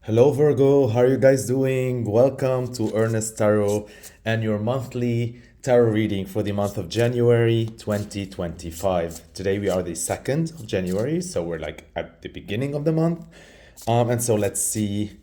Hello, Virgo. How are you guys doing? Welcome to Ernest Tarot and your monthly tarot reading for the month of January 2025. Today we are the 2nd of January, so we're like at the beginning of the month. And so let's see,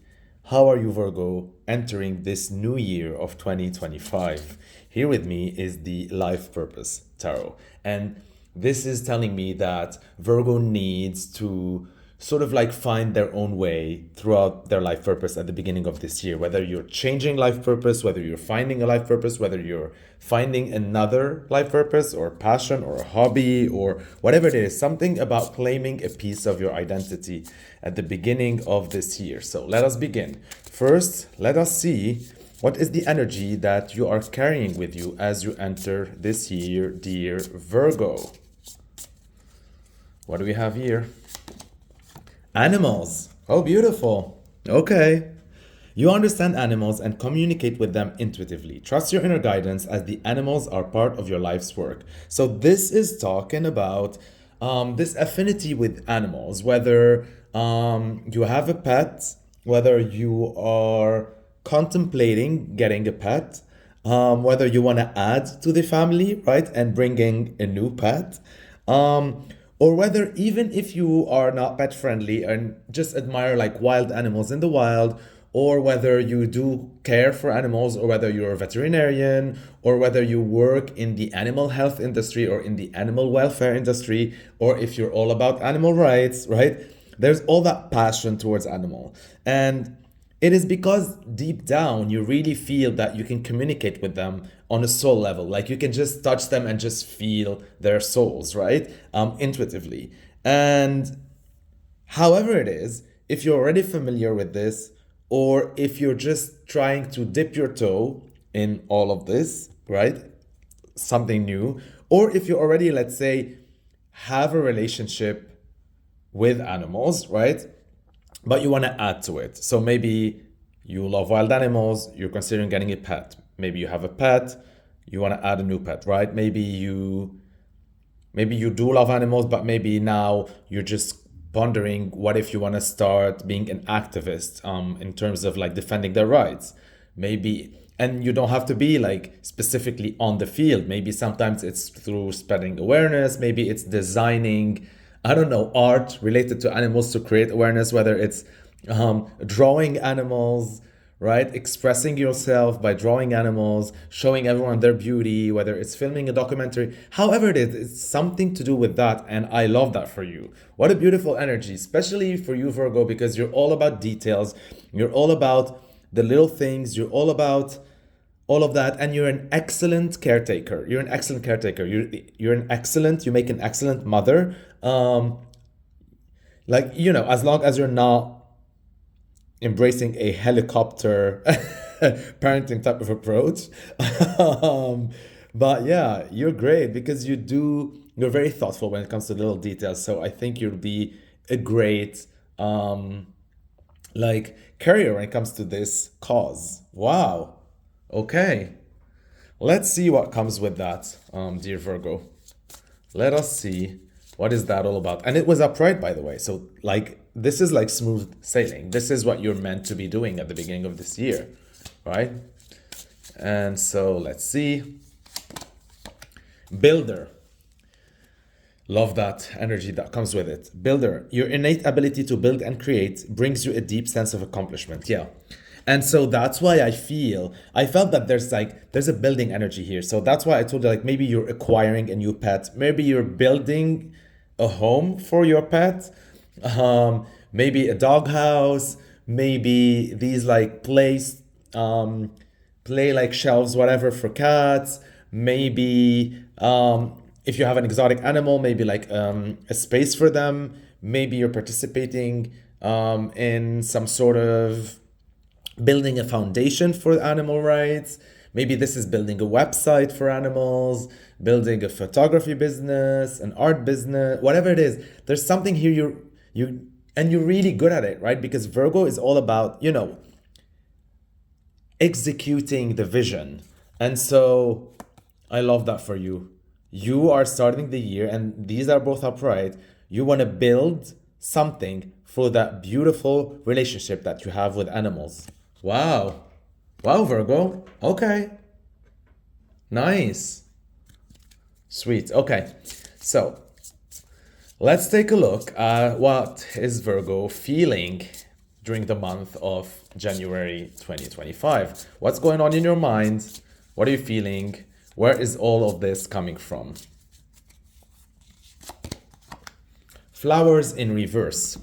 how are you, Virgo, entering this new year of 2025? Here with me is the Life Purpose Tarot. And this is telling me that Virgo needs to sort of like find their own way throughout their life purpose at the beginning of this year. Whether you're changing life purpose, whether you're finding a life purpose, whether you're finding another life purpose or passion or a hobby or whatever it is, something about claiming a piece of your identity at the beginning of this year. So let us begin. First, let us see what is the energy that you are carrying with you as you enter this year, dear Virgo. What do we have here? Animals. Oh, beautiful. Okay. You understand animals and communicate with them intuitively. Trust your inner guidance as the animals are part of your life's work. So this is talking about this affinity with animals, whether you have a pet, whether you are contemplating getting a pet, whether you want to add to the family, right, and bringing a new pet. Or whether even if you are not pet friendly and just admire like wild animals in the wild, or whether you do care for animals, or whether you're a veterinarian, or whether you work in the animal health industry or in the animal welfare industry, or if you're all about animal rights, right? There's all that passion towards animal. And it is because deep down you really feel that you can communicate with them on a soul level. Like you can just touch them and just feel their souls, right? Intuitively. And however it is, if you're already familiar with this, or if you're just trying to dip your toe in all of this, right? Something new, or if you already, let's say, have a relationship with animals, right? But you want to add to it. So maybe you love wild animals, you're considering getting a pet. Maybe you have a pet, you want to add a new pet, right? Maybe you do love animals, but maybe now you're just pondering what if you want to start being an activist in terms of like defending their rights. Maybe, and you don't have to be like specifically on the field. Maybe sometimes it's through spreading awareness, maybe it's designing, I don't know, art related to animals to create awareness, whether it's drawing animals, right? Expressing yourself by drawing animals, showing everyone their beauty, whether it's filming a documentary, however it is, it's something to do with that. And I love that for you. What a beautiful energy, especially for you, Virgo, because you're all about details. You're all about the little things. You're all about all of that, and you're an excellent caretaker. You're an excellent caretaker. You make an excellent mother. Like, as long as you're not embracing a helicopter parenting type of approach. um, but yeah, you're great because you're very thoughtful when it comes to little details. So I think you'll be a great like carrier when it comes to this cause. Wow. Okay. Let's see what comes with that, dear Virgo. Let us see what is that all about. And it was upright, by the way. So like this is like smooth sailing. This is what you're meant to be doing at the beginning of this year, right? And so let's see. Builder. Love that energy that comes with it. Builder, your innate ability to build and create brings you a deep sense of accomplishment. Yeah. And so that's why I felt that there's a building energy here. So that's why I told you, like, maybe you're acquiring a new pet. Maybe you're building a home for your pet. Maybe a doghouse. Maybe these like play like shelves, whatever, for cats. Maybe if you have an exotic animal, maybe like a space for them. Maybe you're participating in some sort of building a foundation for animal rights. Maybe this is building a website for animals, building a photography business, an art business, whatever it is. There's something here you're really good at it, right? Because Virgo is all about, executing the vision. And so I love that for you. You are starting the year, and these are both upright. You want to build something for that beautiful relationship that you have with animals. Wow. Wow, Virgo. Okay. Nice. Sweet. Okay. So let's take a look at what is Virgo feeling during the month of January 2025. What's going on in your mind? What are you feeling? Where is all of this coming from? Flowers in reverse.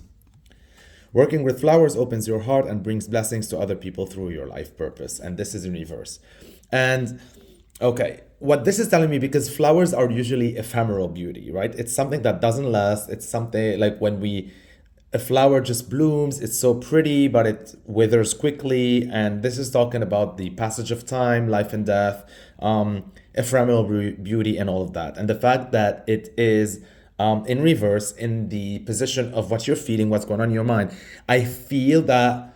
Working with flowers opens your heart and brings blessings to other people through your life purpose. And this is in reverse. And okay, what this is telling me, because flowers are usually ephemeral beauty, right? It's something that doesn't last. It's something like a flower just blooms, it's so pretty, but it withers quickly. And this is talking about the passage of time, life and death, ephemeral beauty, and all of that. And the fact that it is in reverse, in the position of what you're feeling, what's going on in your mind. I feel that,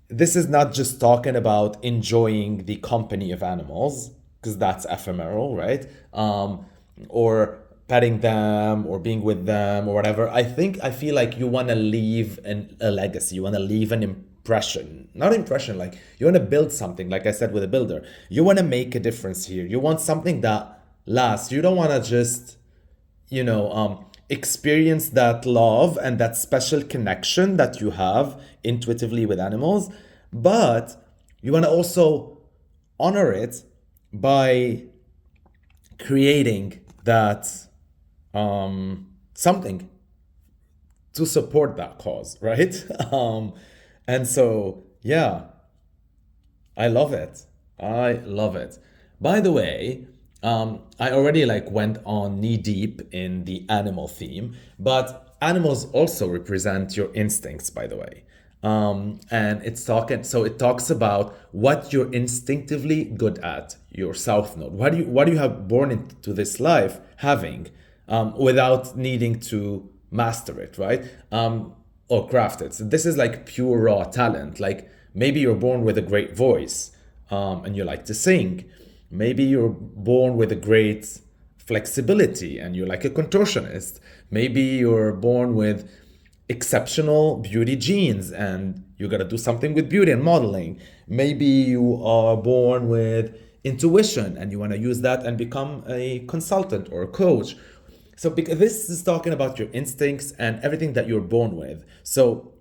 this is not just talking about enjoying the company of animals, because that's ephemeral, right? Or petting them or being with them or whatever. I feel like you want to leave a legacy. You want to leave an impression. Not impression, like you want to build something, like I said with a builder. You want to make a difference here. You want something that lasts. You don't want to just experience that love and that special connection that you have intuitively with animals, but you want to also honor it by creating that something to support that cause, right? And so, yeah, I love it. I love it. By the way, I already went on knee deep in the animal theme, but animals also represent your instincts, by the way. And it talks about what you're instinctively good at, your south node. What do you have born into this life having, without needing to master it, right? Or craft it. So this is pure raw talent. Like maybe you're born with a great voice, and you like to sing. Maybe you're born with a great flexibility and you're like a contortionist. Maybe you're born with exceptional beauty genes and you got to do something with beauty and modeling. Maybe you are born with intuition and you want to use that and become a consultant or a coach. So because this is talking about your instincts and everything that you're born with. So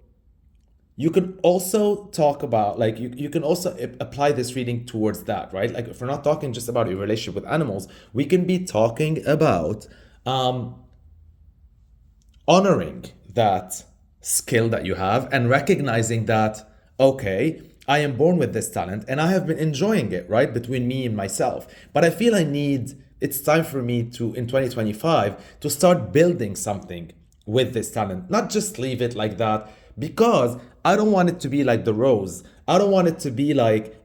you can also talk about, you can also apply this reading towards that, right? Like if we're not talking just about your relationship with animals, we can be talking about honoring that skill that you have and recognizing that, okay, I am born with this talent and I have been enjoying it, right? Between me and myself. But I feel it's time for me to, in 2025, to start building something with this talent, not just leave it like that, because I don't want it to be like the rose. I don't want it to be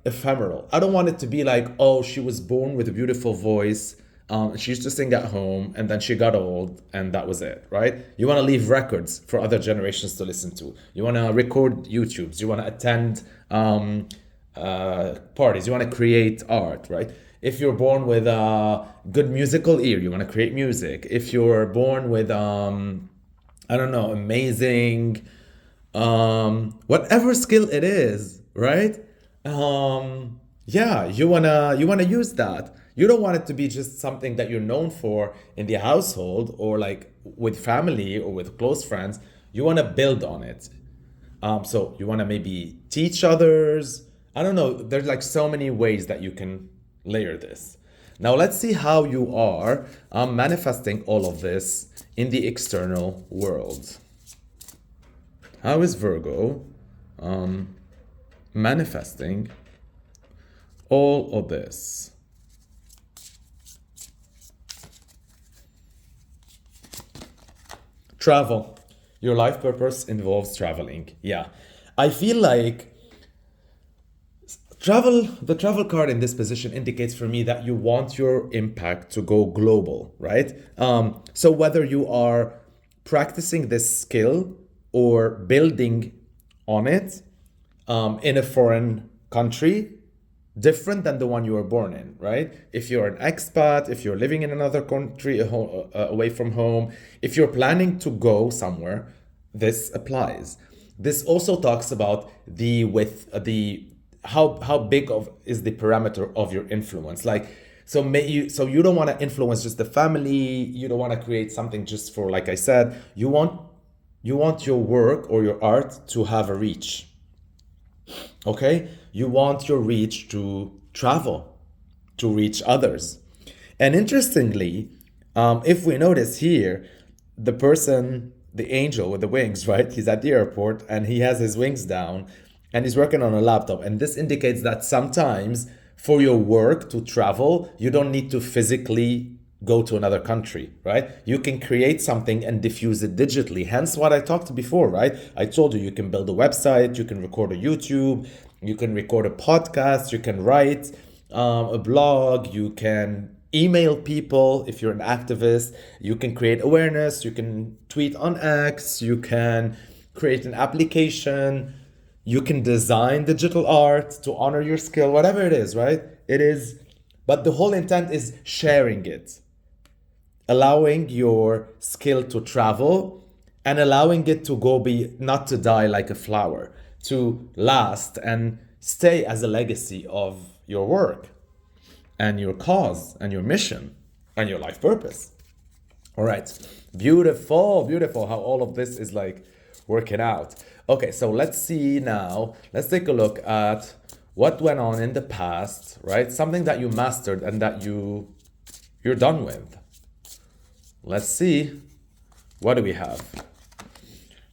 ephemeral. I don't want it to be oh, she was born with a beautiful voice. She used to sing at home and then she got old and that was it, right? You want to leave records for other generations to listen to. You want to record YouTubes. You want to attend parties. You want to create art, right? If you're born with a good musical ear, you want to create music. If you're born with, amazing, whatever skill it is, right? You wanna use that. You don't want it to be just something that you're known for in the household or with family or with close friends. You want to build on it. So you want to maybe teach others. I don't know. There's so many ways that you can layer this. Now let's see how you are manifesting all of this in the external world. How is Virgo manifesting all of this? Travel. Your life purpose involves traveling. Yeah. I feel like the travel card in this position indicates for me that you want your impact to go global, right? So whether you are practicing this skill or building on it in a foreign country, different than the one you were born in, right? If you're an expat, if you're living in another country away from home, if you're planning to go somewhere, this applies. This also talks about the width, the how big of is the parameter of your influence. Like, so you don't want to influence just the family. You don't want to create something just for, like I said, you want your work or your art to have a reach. Okay, you want your reach to travel, to reach others. And interestingly, if we notice here, the person, the angel with the wings, right? He's at the airport and he has his wings down and he's working on a laptop. And this indicates that sometimes for your work to travel, you don't need to physically go to another country, right? You can create something and diffuse it digitally. Hence what I talked before, right? I told you you can build a website, you can record a YouTube, you can record a podcast, you can write a blog, you can email people if you're an activist, you can create awareness, you can tweet on X, you can create an application, you can design digital art to honor your skill, whatever it is, right? It is, but the whole intent is sharing it, allowing your skill to travel and allowing it to go, be not to die like a flower, to last and stay as a legacy of your work and your cause and your mission and your life purpose. All right, beautiful, beautiful how all of this is like working out. Okay, so let's see now, let's take a look at what went on in the past, right? Something that you mastered and that you're done with. Let's see, what do we have?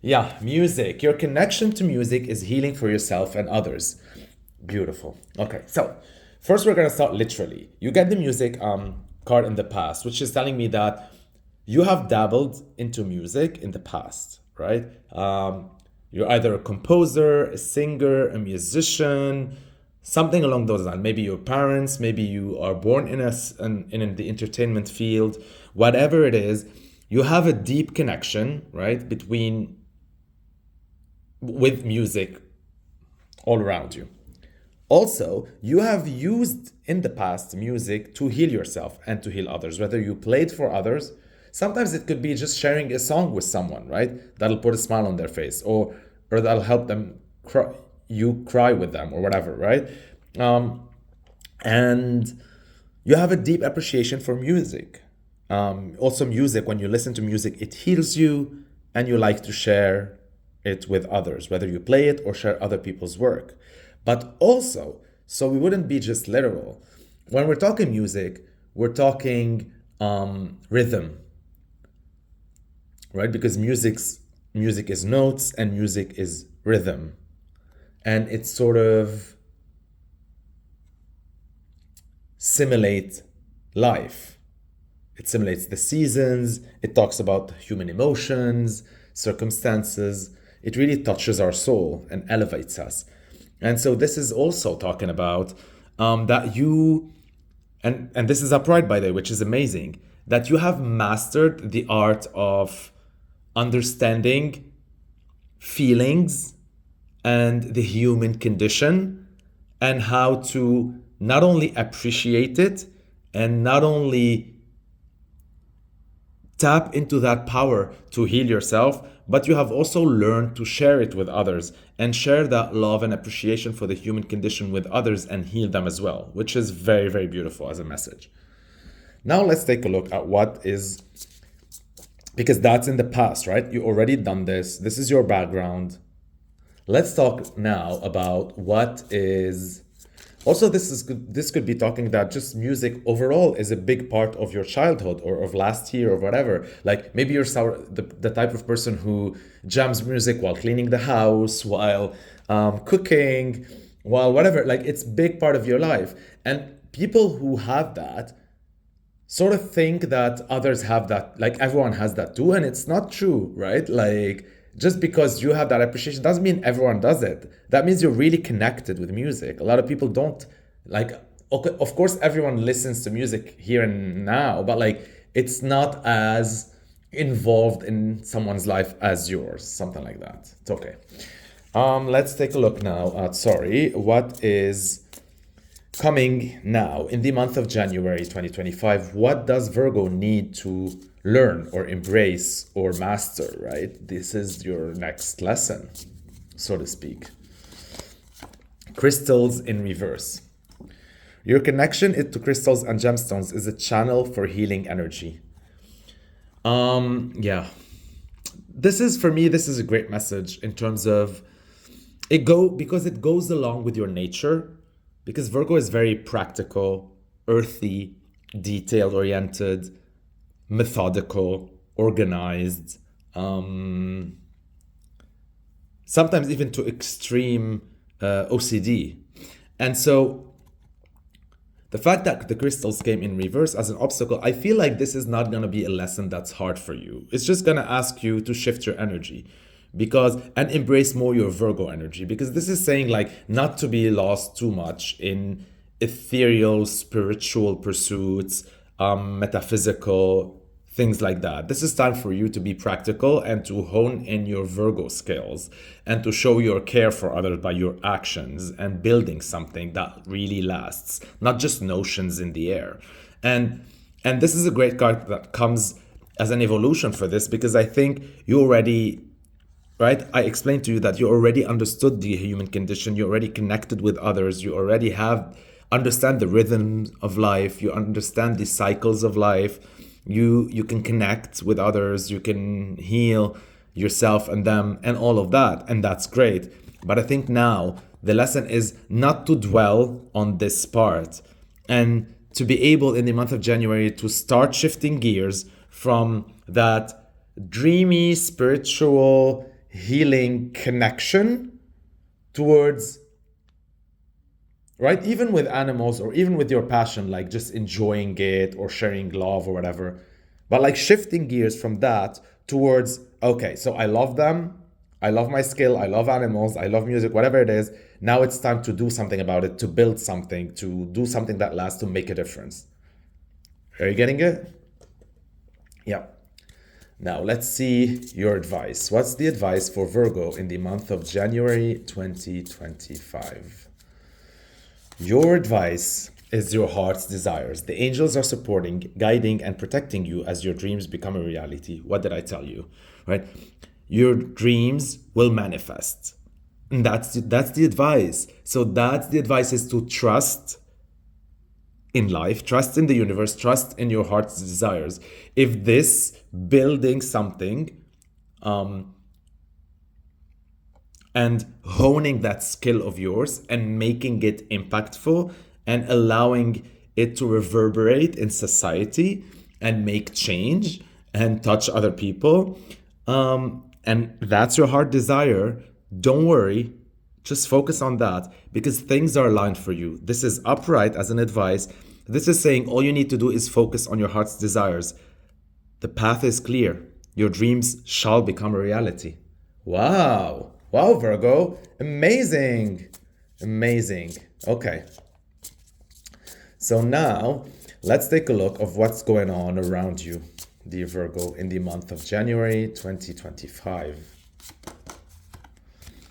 Yeah, music. Your connection to music is healing for yourself and others. Beautiful. Okay, so first we're gonna start literally. You get the music card in the past, which is telling me that you have dabbled into music in the past, right? You're either a composer, a singer, a musician, something along those lines. Maybe your parents, maybe you are born in in the entertainment field. Whatever it is, you have a deep connection, right, with music all around you. Also, you have used in the past music to heal yourself and to heal others, whether you played for others. Sometimes it could be just sharing a song with someone, right? That'll put a smile on their face, or that'll help them cry, you cry with them, or whatever, right? And you have a deep appreciation for music. Also, music, when you listen to music, it heals you, and you like to share it with others, whether you play it or share other people's work. But also, so we wouldn't be just literal. When we're talking music, we're talking rhythm, right? Because music is notes and music is rhythm. And it sort of simulates life. It simulates the seasons. It talks about human emotions, circumstances. It really touches our soul and elevates us. And so this is also talking about that you, and this is upright, by the way, which is amazing, that you have mastered the art of understanding feelings and the human condition, and how to not only appreciate it and not only tap into that power to heal yourself, but you have also learned to share it with others and share that love and appreciation for the human condition with others and heal them as well, which is very, very beautiful as a message. Now let's take a look at what is, because that's in the past, right? You already done this. This is your background. Let's talk now about what is, also this could be talking that just music overall is a big part of your childhood or of last year or whatever. Like maybe you're the type of person who jams music while cleaning the house, while cooking, while whatever. Like it's big part of your life. And people who have that sort of think that others have that, like everyone has that too, and it's not true, right? Like just because you have that appreciation doesn't mean everyone does it. That means you're really connected with music. A lot of people don't, like, okay, of course everyone listens to music here and now, but like it's not as involved in someone's life as yours, something like that. It's okay. Let's take a look now at, what is coming now in the month of January 2025, what does Virgo need to learn or embrace or master, right? This is your next lesson, so to speak. Crystals in reverse. Your connection to crystals and gemstones is a channel for healing energy. Yeah. This is, for me, this is a great message in terms of because it goes along with your nature, because Virgo is very practical, earthy, detail oriented, methodical, organized, sometimes even to extreme OCD. And so the fact that the crystals came in reverse as an obstacle, I feel like this is not going to be a lesson that's hard for you. It's just going to ask you to shift your energy and embrace more your Virgo energy, because this is saying like not to be lost too much in ethereal, spiritual pursuits, metaphysical things like that. This is time for you to be practical and to hone in your Virgo skills and to show your care for others by your actions and building something that really lasts, not just notions in the air. And this is a great card that comes as an evolution for this, because I think you already, right? I explained to you that you already understood the human condition, you already connected with others, you already understand the rhythms of life, you understand the cycles of life. You can connect with others, you can heal yourself and them and all of that, and that's great. But I think now the lesson is not to dwell on this part, and to be able in the month of January to start shifting gears from that dreamy spiritual healing connection towards, right, even with animals or even with your passion, like just enjoying it or sharing love or whatever, but like shifting gears from that towards, okay, so I love them, I love my skill, I love animals, I love music, whatever it is. Now it's time to do something about it, to build something, to do something that lasts, to make a difference. Are you getting it? Yeah. Now let's see your advice. What's the advice for Virgo in the month of January 2025? Your advice is your heart's desires. The angels are supporting, guiding, and protecting you as your dreams become a reality. What did I tell you? Right? Your dreams will manifest. And that's the advice. So that's the advice, is to trust in life, trust in the universe, trust in your heart's desires. If this building something, and honing that skill of yours and making it impactful and allowing it to reverberate in society and make change and touch other people, and that's your heart desire, don't worry, just focus on that, because things are aligned for you. This is upright as an advice. This is saying all you need to do is focus on your heart's desires. The path is clear. Your dreams shall become a reality. Wow. Wow, Virgo. Amazing. Amazing. Okay. So now let's take a look of what's going on around you, dear Virgo, in the month of January 2025.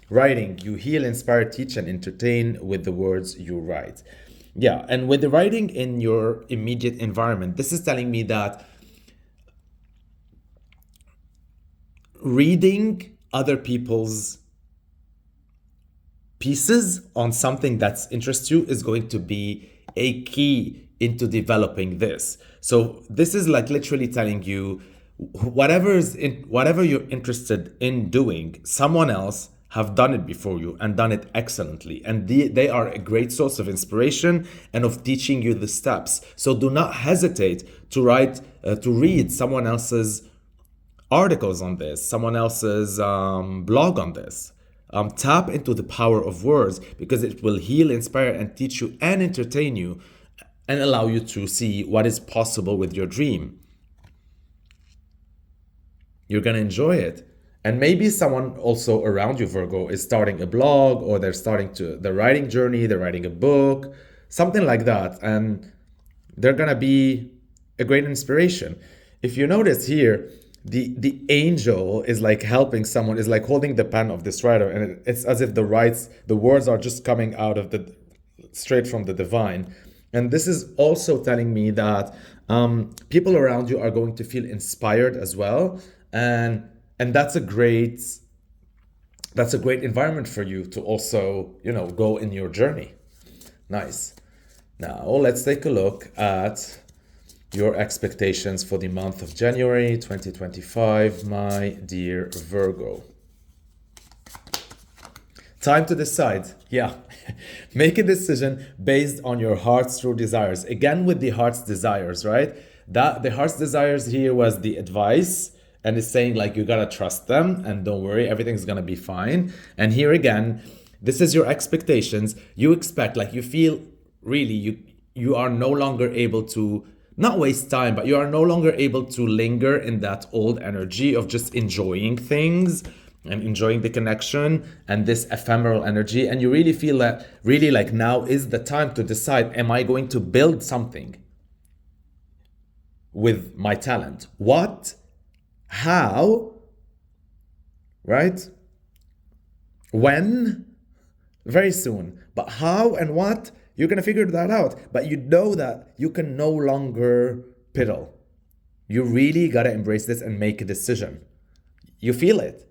Writing. You heal, inspire, teach, and entertain with the words you write. Yeah, and with the writing in your immediate environment, this is telling me that reading other people's pieces on something that interests you is going to be a key into developing this. So this is like literally telling you whatever you're interested in doing, someone else have done it before you and done it excellently, and they are a great source of inspiration and of teaching you the steps. So do not hesitate to read someone else's articles on this, someone else's blog on this. Tap into the power of words, because it will heal, inspire, and teach you and entertain you and allow you to see what is possible with your dream. You're going to enjoy it. And maybe someone also around you, Virgo, is starting a blog, or they're starting their writing journey, they're writing a book, something like that. And they're going to be a great inspiration. If you notice here, the angel is like helping someone, is like holding the pen of this writer, and it's as if the words are just coming out of straight from the divine. And this is also telling me that people around you are going to feel inspired as well. And that's a great environment for you to also, go in your journey. Nice. Now let's take a look at your expectations for the month of January 2025, my dear Virgo. Time to decide. Yeah. Make a decision based on your heart's true desires. Again, with the heart's desires, right? That the heart's desires here was the advice, and it's saying like you gotta trust them and don't worry, everything's gonna be fine. And here again, this is your expectations. You expect, like you feel really you are no longer able to not waste time, but you are no longer able to linger in that old energy of just enjoying things and enjoying the connection and this ephemeral energy. And you really feel that really like now is the time to decide, am I going to build something with my talent? What? How? Right? When? Very soon. But how and what? You're going to figure that out. But you know that you can no longer piddle. You really got to embrace this and make a decision. You feel it.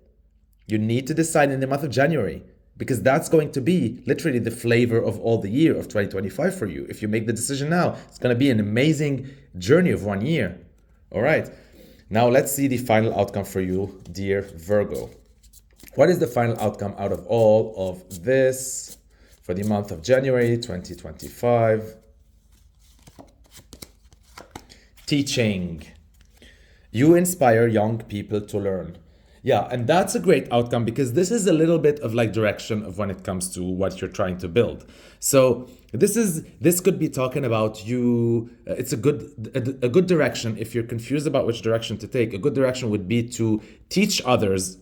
You need to decide in the month of January, because that's going to be literally the flavor of all the year of 2025 for you. If you make the decision now, it's going to be an amazing journey of 1 year. All right. Now let's see the final outcome for you, dear Virgo. What is the final outcome out of all of this for the month of January 2025? Teaching. You inspire young people to learn. Yeah, and that's a great outcome, because this is a little bit of like direction of when it comes to what you're trying to build. So this could be talking about you. It's a good direction. If you're confused about which direction to take, a good direction would be to teach others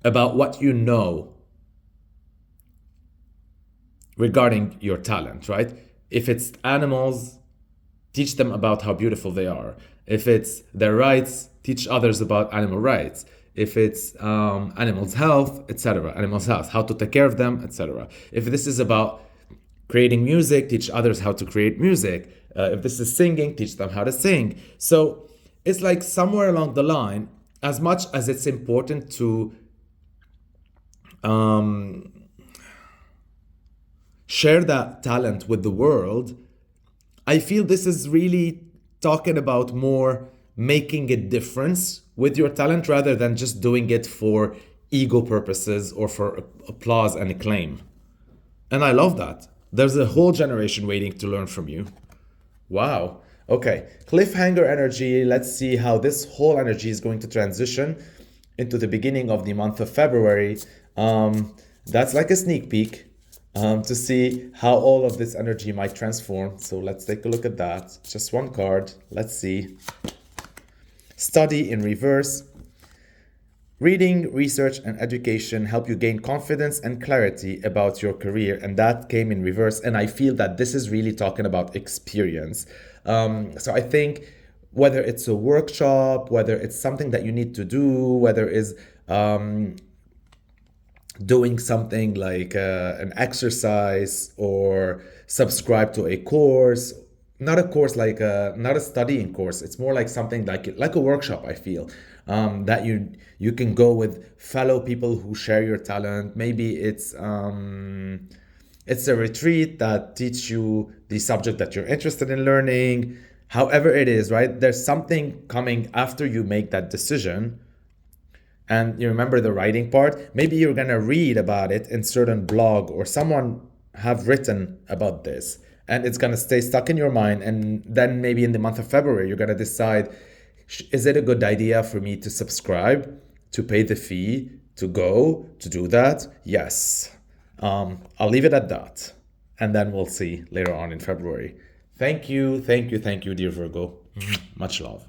about what you know regarding your talent, right? If it's animals, teach them about how beautiful they are. If it's their rights, teach others about animal rights. If it's animals' health, etc., animals' health, how to take care of them, etc. If this is about creating music, teach others how to create music. If this is singing, teach them how to sing. So it's like somewhere along the line, as much as it's important to share that talent with the world, I feel this is really talking about more making a difference with your talent rather than just doing it for ego purposes or for applause and acclaim. And I love that. There's a whole generation waiting to learn from you. Wow. Okay. Cliffhanger energy. Let's see how this whole energy is going to transition into the beginning of the month of February. That's like a sneak peek to see how all of this energy might transform. So let's take a look at that. Just one card. Let's see. Study in reverse. Reading, research, and education help you gain confidence and clarity about your career. And that came in reverse. And I feel that this is really talking about experience. So I think whether it's a workshop, whether it's something that you need to do, whether it's doing something like an exercise or subscribe to a course, not a course like not a studying course. It's more like something like a workshop. I feel that you can go with fellow people who share your talent. Maybe it's a retreat that teach you the subject that you're interested in learning. However it is, right? There's something coming after you make that decision. And you remember the writing part? Maybe you're gonna read about it in certain blog or someone have written about this, and it's gonna stay stuck in your mind. And then maybe in the month of February, you're gonna decide, is it a good idea for me to subscribe, to pay the fee, to go, to do that? Yes. I'll leave it at that. And then we'll see later on in February. Thank you, dear Virgo. Much love.